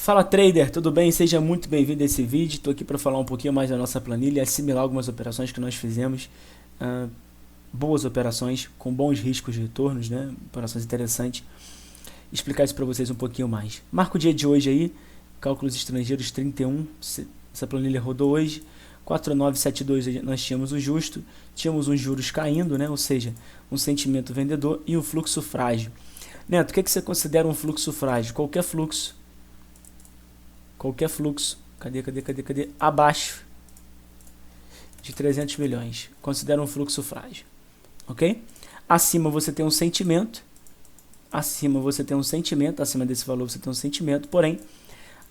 Fala trader, tudo bem? Seja muito bem-vindo a esse vídeo. Estou aqui para falar um pouquinho mais da nossa planilha, assimilar algumas operações que nós fizemos, boas operações com bons riscos de retornos, né? Operações interessantes. Explicar isso para vocês um pouquinho mais. Marca o dia de hoje aí, cálculos estrangeiros 31, essa planilha rodou hoje. 4972 nós tínhamos o justo, tínhamos uns juros caindo, né? Ou seja, um sentimento vendedor e um fluxo frágil. Neto, o que você considera um fluxo frágil? Qualquer fluxo, cadê? Abaixo de 300 milhões, considera um fluxo frágil, ok? Acima você tem um sentimento, acima desse valor você tem um sentimento, porém,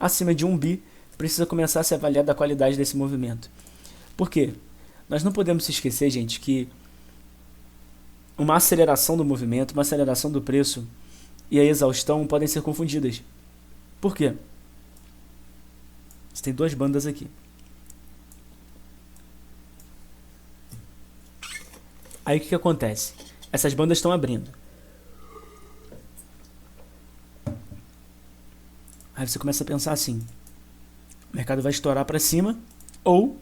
acima de 1 bi, precisa começar a se avaliar da qualidade desse movimento. Por quê? Nós não podemos se esquecer, gente, que uma aceleração do movimento, uma aceleração do preço e a exaustão podem ser confundidas. Por quê? Você tem duas bandas aqui. Aí o que acontece? Essas bandas estão abrindo. Aí você começa a pensar assim: o mercado vai estourar para cima, ou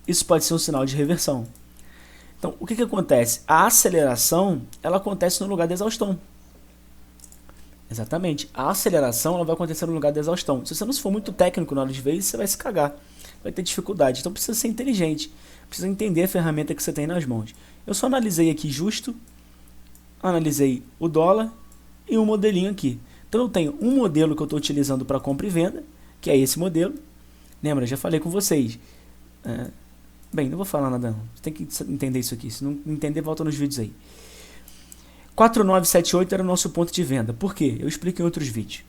isso pode ser um sinal de reversão. Então, o que acontece? A aceleração, ela acontece no lugar da exaustão. Exatamente. A aceleração ela vai acontecer no lugar da exaustão. Se você não for muito técnico na hora de ver isso, você vai se cagar. Vai ter dificuldade. Então precisa ser inteligente. Precisa entender a ferramenta que você tem nas mãos. Eu só analisei aqui justo, analisei o dólar e um modelinho aqui. Então eu tenho um modelo que eu estou utilizando para compra e venda, que é esse modelo. Lembra, já falei com vocês. Bem, não vou falar nada não. Você tem que entender isso aqui. Se não entender, volta nos vídeos aí. 4978 era o nosso ponto de venda. Por quê? Eu explico em outros vídeos.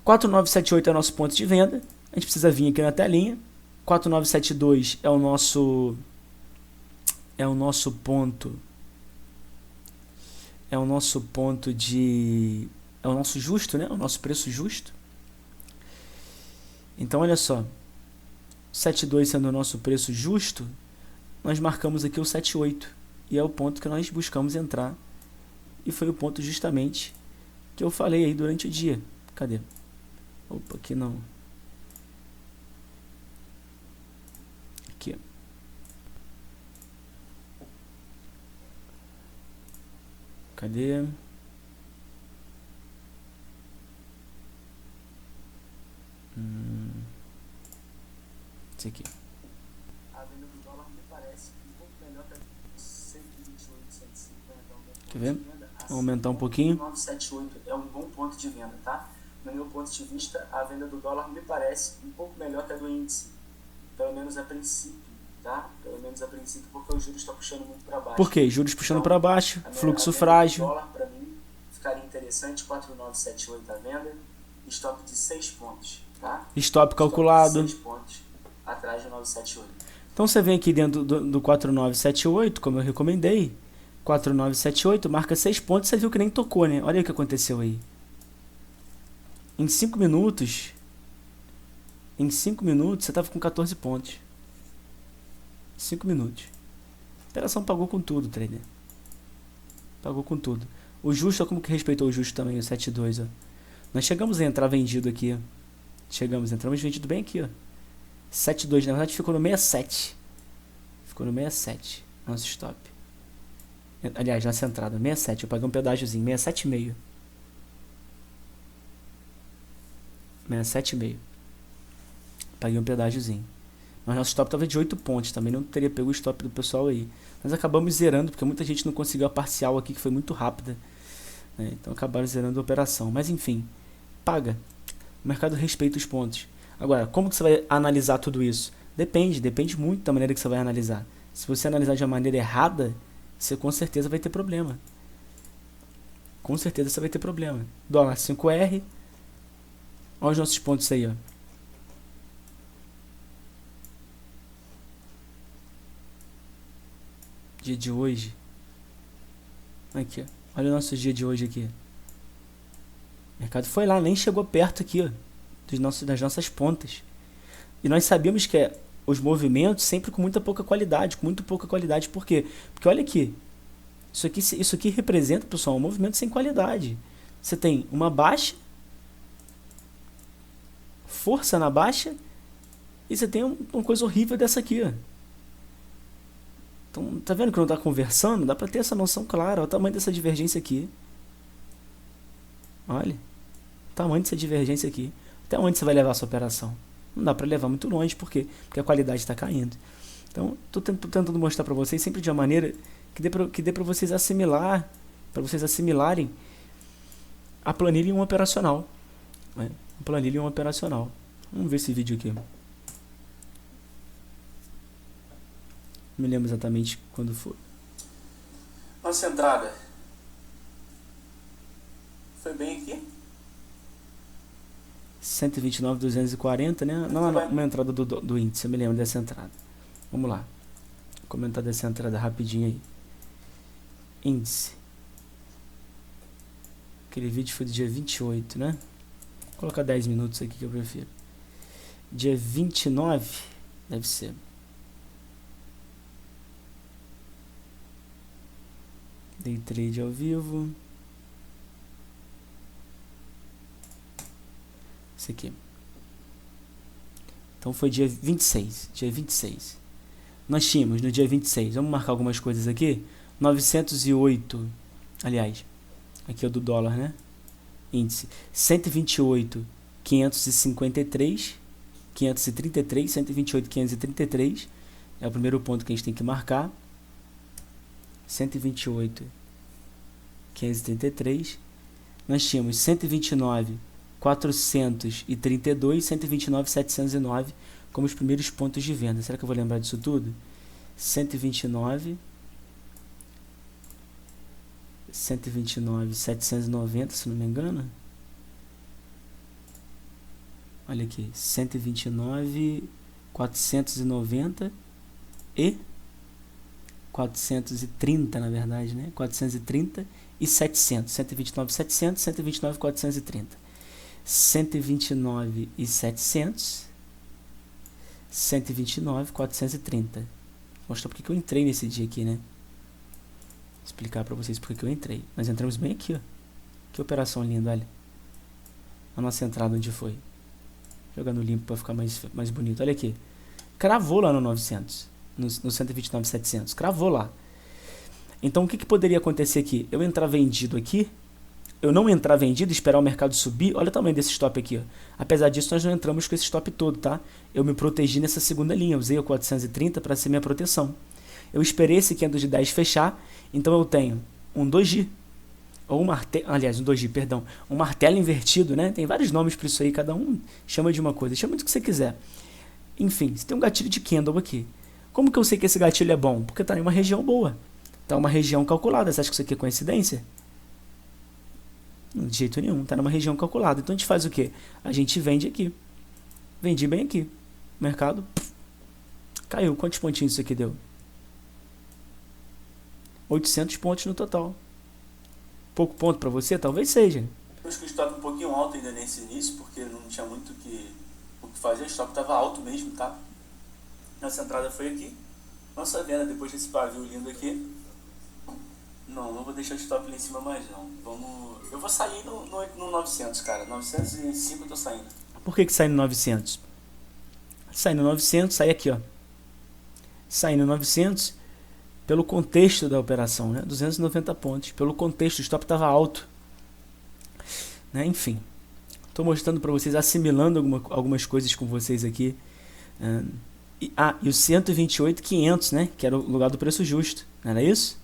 4978 é o nosso ponto de venda. A gente precisa vir aqui na telinha. 4972 é o nosso justo, né? O nosso preço justo. Então olha só, 72 sendo o nosso preço justo, nós marcamos aqui o 78. E é o ponto que nós buscamos entrar. E foi o ponto justamente que eu falei aí durante o dia. Cadê? Opa, aqui não. Aqui. Cadê? Esse aqui. A venda do dólar me parece um pouco melhor que 128, 150. Quer ver? Vou aumentar um pouquinho. 978 é um bom ponto de venda, tá? No meu ponto de vista, a venda do dólar me parece um pouco melhor que a do índice. Pelo menos a princípio, tá? Pelo menos a princípio, porque os juros estão puxando muito para baixo. Por quê? Juros puxando para baixo, fluxo frágil. O dólar, para mim, ficaria interessante. 4,978 a venda. Stop de 6 pontos, tá? Stop calculado. 6 pontos atrás de 978. Então você vem aqui dentro do 4978, como eu recomendei. 4978, marca 6 pontos, você viu que nem tocou, né? Olha o que aconteceu aí. Em 5 minutos, você estava com 14 pontos. 5 minutos. A operação pagou com tudo, trader. Pagou com tudo. O justo, como que respeitou o justo também, o 72, ó. Nós chegamos a entrar vendido aqui, ó. Entramos vendido bem aqui, ó. 72, na verdade ficou no 67. Ficou no 67, nosso stop. Aliás, nossa entrada, 67, eu paguei um pedágiozinho, 67,5. 67,5. Paguei um pedágiozinho. Mas nosso stop estava de 8 pontos, também não teria pego o stop do pessoal aí. Nós acabamos zerando, porque muita gente não conseguiu a parcial aqui, que foi muito rápida, né? Então acabaram zerando a operação. Mas enfim, paga. O mercado respeita os pontos. Agora, como que você vai analisar tudo isso? Depende muito da maneira que você vai analisar. Se você analisar de uma maneira errada, você com certeza vai ter problema. Com certeza você vai ter problema. Dólar 5R. Olha os nossos pontos aí, ó. Dia de hoje. Aqui, ó. Olha o nosso dia de hoje aqui. O mercado foi lá, nem chegou perto aqui, ó, das nossas pontas. E nós sabíamos que os movimentos sempre com muito pouca qualidade. Por quê? Porque olha aqui. Isso aqui representa, pessoal, um movimento sem qualidade. Você tem uma baixa, força na baixa e você tem uma coisa horrível dessa aqui, ó. Então, tá vendo que não tá conversando? Dá pra ter essa noção clara. Olha o tamanho dessa divergência aqui. Olha. O tamanho dessa divergência aqui. Até onde você vai levar a sua operação? Não dá pra levar muito longe. Por quê? Porque a qualidade está caindo. Então, tô tentando mostrar pra vocês sempre de uma maneira que dê pra vocês assimilar, para vocês assimilarem a planilha em um operacional. Né? A planilha em um operacional. Vamos ver esse vídeo aqui. Não me lembro exatamente quando foi. Nossa entrada foi bem aqui? 129.240, né? Não, uma entrada do índice, eu me lembro dessa entrada. Vamos lá. Vou comentar dessa entrada rapidinho aí. Índice. Aquele vídeo foi do dia 28, né? Vou colocar 10 minutos aqui que eu prefiro. Dia 29, deve ser. Day trade ao vivo. Esse aqui. Então foi dia 26. Dia 26. Nós tínhamos no dia 26. Vamos marcar algumas coisas aqui. 908. Aliás, aqui é o do dólar, né? Índice 128.553. 533. 128.533. É o primeiro ponto que a gente tem que marcar. 128.533. Nós tínhamos 129.432, 129.709 como os primeiros pontos de venda. Será que eu vou lembrar disso tudo? 129.790, se não me engano. Olha aqui, 129.490 e 430, na verdade, né? 430 e 700. 129.700, 129.430. 129.700, 129.430. Vou mostrar porque que eu entrei nesse dia aqui, né? Vou explicar para vocês porque que eu entrei. Nós entramos bem aqui, ó. Que operação linda, olha. A nossa entrada onde foi. Jogar no limpo para ficar mais bonito. Olha aqui. Cravou lá no 900. No 129.700. Cravou lá. Então o que poderia acontecer aqui? Eu entrar vendido aqui. Eu não entrar vendido e esperar o mercado subir. Olha o tamanho desse stop aqui, ó. Apesar disso, nós não entramos com esse stop todo, tá? Eu me protegi nessa segunda linha. Eu usei o 430 para ser minha proteção. Eu esperei esse candle de 10 fechar. Então eu tenho um doji. Ou um martelo. Aliás, um doji, perdão. Um martelo invertido, né? Tem vários nomes para isso aí. Cada um chama de uma coisa. Chama do que você quiser. Enfim, você tem um gatilho de candle aqui. Como que eu sei que esse gatilho é bom? Porque está em uma região boa. Está em uma região calculada. Você acha que isso aqui é coincidência? De jeito nenhum. Está numa região calculada. Então a gente faz o quê? A gente vende aqui. Vendi bem aqui. O mercado caiu. Quantos pontinhos isso aqui deu? 800 pontos no total. Pouco ponto para você? Talvez seja. Eu acho que o stop um pouquinho alto ainda nesse início, porque não tinha muito o que fazer. O stop estava alto mesmo, tá? Nossa entrada foi aqui. Nossa venda depois desse pavio lindo aqui. Não vou deixar o stop lá em cima mais não. Eu vou sair no 900, cara. 905 eu tô saindo. Por que sai no 900? Sai no 900, sai aqui, ó. Sai no 900 pelo contexto da operação, né? 290 pontos. Pelo contexto, o stop estava alto. Né? Enfim. Estou mostrando para vocês, assimilando algumas coisas com vocês aqui. E o 128.500, né? Que era o lugar do preço justo. Não era isso?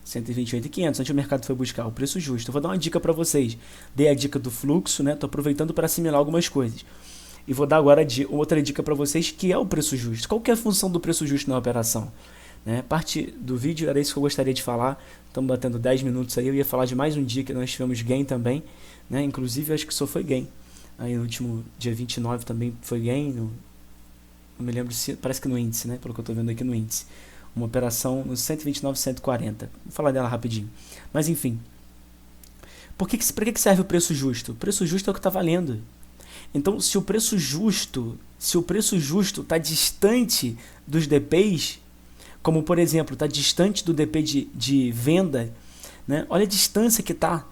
128.500, onde o mercado foi buscar o preço justo. Eu vou dar uma dica para vocês. Dei a dica do fluxo, né? Estou aproveitando para assimilar algumas coisas. E vou dar agora outra dica para vocês, que é o preço justo. Qual que é a função do preço justo na operação? Né? Parte do vídeo era isso que eu gostaria de falar. Estamos batendo 10 minutos aí. Eu ia falar de mais um dia que nós tivemos gain também. Né? Inclusive, acho que só foi gain. Aí no último dia 29 também foi gain. Não me lembro se... Parece que no índice, né? Pelo que eu estou vendo aqui no índice. Uma operação no 129.140. Vou falar dela rapidinho. Mas enfim. Para que serve o preço justo? O preço justo é o que está valendo. Então, se o preço justo está distante dos DPs, como por exemplo, está distante do DP de venda, né? Olha a distância que está.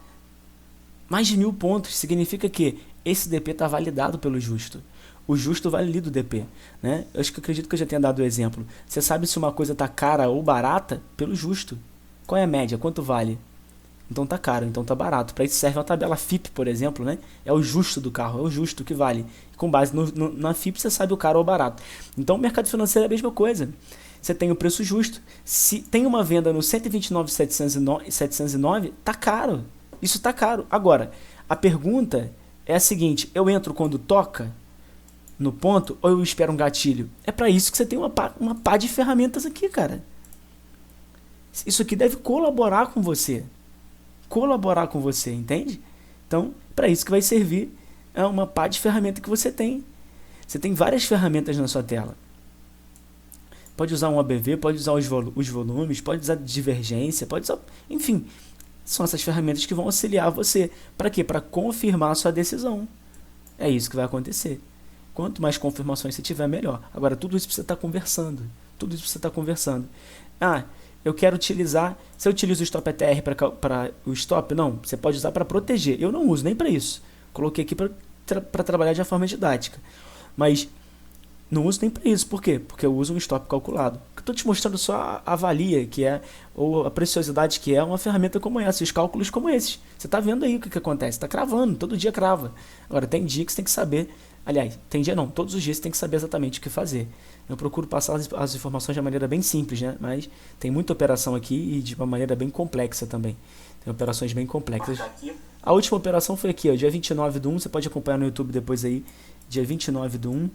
Mais de 1000 pontos significa que esse DP está validado pelo justo. O justo valida o DP, né? Eu acredito que eu já tenha dado o exemplo. Você sabe se uma coisa está cara ou barata pelo justo. Qual é a média? Quanto vale? Então tá caro, então tá barato. Para isso serve a tabela FIP, por exemplo, né? É o justo do carro, é o justo que vale. Com base na FIP você sabe o caro ou barato. Então o mercado financeiro é a mesma coisa. Você tem o preço justo. Se tem uma venda no 129.709, tá caro. Isso tá caro. Agora, a pergunta é a seguinte: eu entro quando toca no ponto ou eu espero um gatilho? É para isso que você tem uma pá de ferramentas aqui, cara. Isso aqui deve colaborar com você. Colaborar com você, entende? Então, para isso que vai servir uma pá de ferramenta que você tem. Você tem várias ferramentas na sua tela. Pode usar um ABV, pode usar os volumes, pode usar divergência, pode usar... Enfim, são essas ferramentas que vão auxiliar você. Para quê? Para confirmar a sua decisão. É isso que vai acontecer. Quanto mais confirmações você tiver, melhor. Agora, tudo isso você está conversando. Tudo isso você está conversando. Ah, eu quero utilizar... Se eu utilizo o Stop ETR para o stop, não. Você pode usar para proteger. Eu não uso nem para isso. Coloquei aqui para trabalhar de uma forma didática. Mas não uso nem para isso. Por quê? Porque eu uso um stop calculado. Estou te mostrando só a valia, que é, ou a preciosidade que é uma ferramenta como essa, os cálculos como esses. Você está vendo aí o que acontece. Está cravando, todo dia crava. Agora, tem dia que você tem que saber... Aliás, tem dia não, todos os dias você tem que saber exatamente o que fazer. Eu procuro passar as informações de uma maneira bem simples, né? Mas tem muita operação aqui e de uma maneira bem complexa também. Tem operações bem complexas. A última operação foi aqui, ó, dia 29/1, você pode acompanhar no YouTube depois aí. Dia 29/1.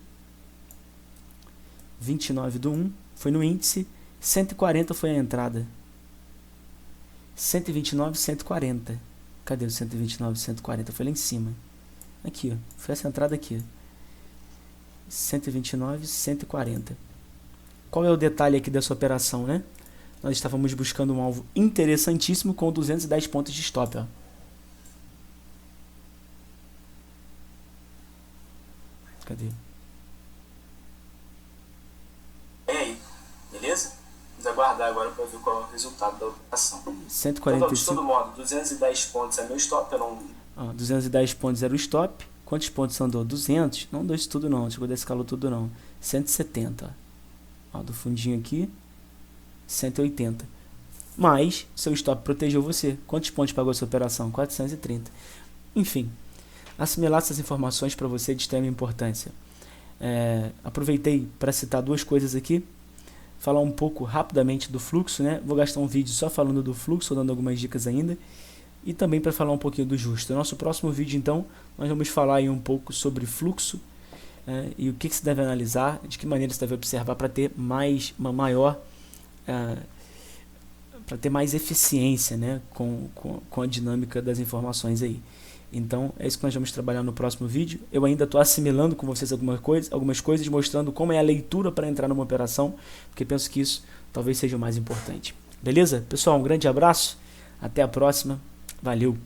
29/1, foi no índice, 140 foi a entrada. 129, 140. Cadê o 129, 140? Foi lá em cima. Aqui, ó, foi essa entrada aqui. 129, 140. Qual é o detalhe aqui dessa operação, né? Nós estávamos buscando um alvo interessantíssimo com 210 pontos de stop, ó. Cadê? E aí, beleza? Vamos aguardar agora para ver qual é o resultado da operação. 145. De todo modo, 210 pontos é meu stop, eu não... 210 pontos era o stop. Quantos pontos andou? 200? Não deu isso tudo não, chegou desse calor tudo não. 170. Ó, do fundinho aqui, 180. Mas, seu stop protegeu você. Quantos pontos pagou a sua operação? 430. Enfim, assimilar essas informações para você é de extrema importância. Aproveitei para citar duas coisas aqui. Falar um pouco rapidamente do fluxo, né? Vou gastar um vídeo só falando do fluxo, dando algumas dicas ainda. E também para falar um pouquinho do justo. No nosso próximo vídeo, então, nós vamos falar aí um pouco sobre fluxo e o que se deve analisar, de que maneira se deve observar para ter uma maior, para ter mais eficiência, né, com a dinâmica das informações aí. Então, é isso que nós vamos trabalhar no próximo vídeo. Eu ainda estou assimilando com vocês algumas coisas, mostrando como é a leitura para entrar numa operação, porque penso que isso talvez seja o mais importante. Beleza? Pessoal, um grande abraço, até a próxima. Valeu!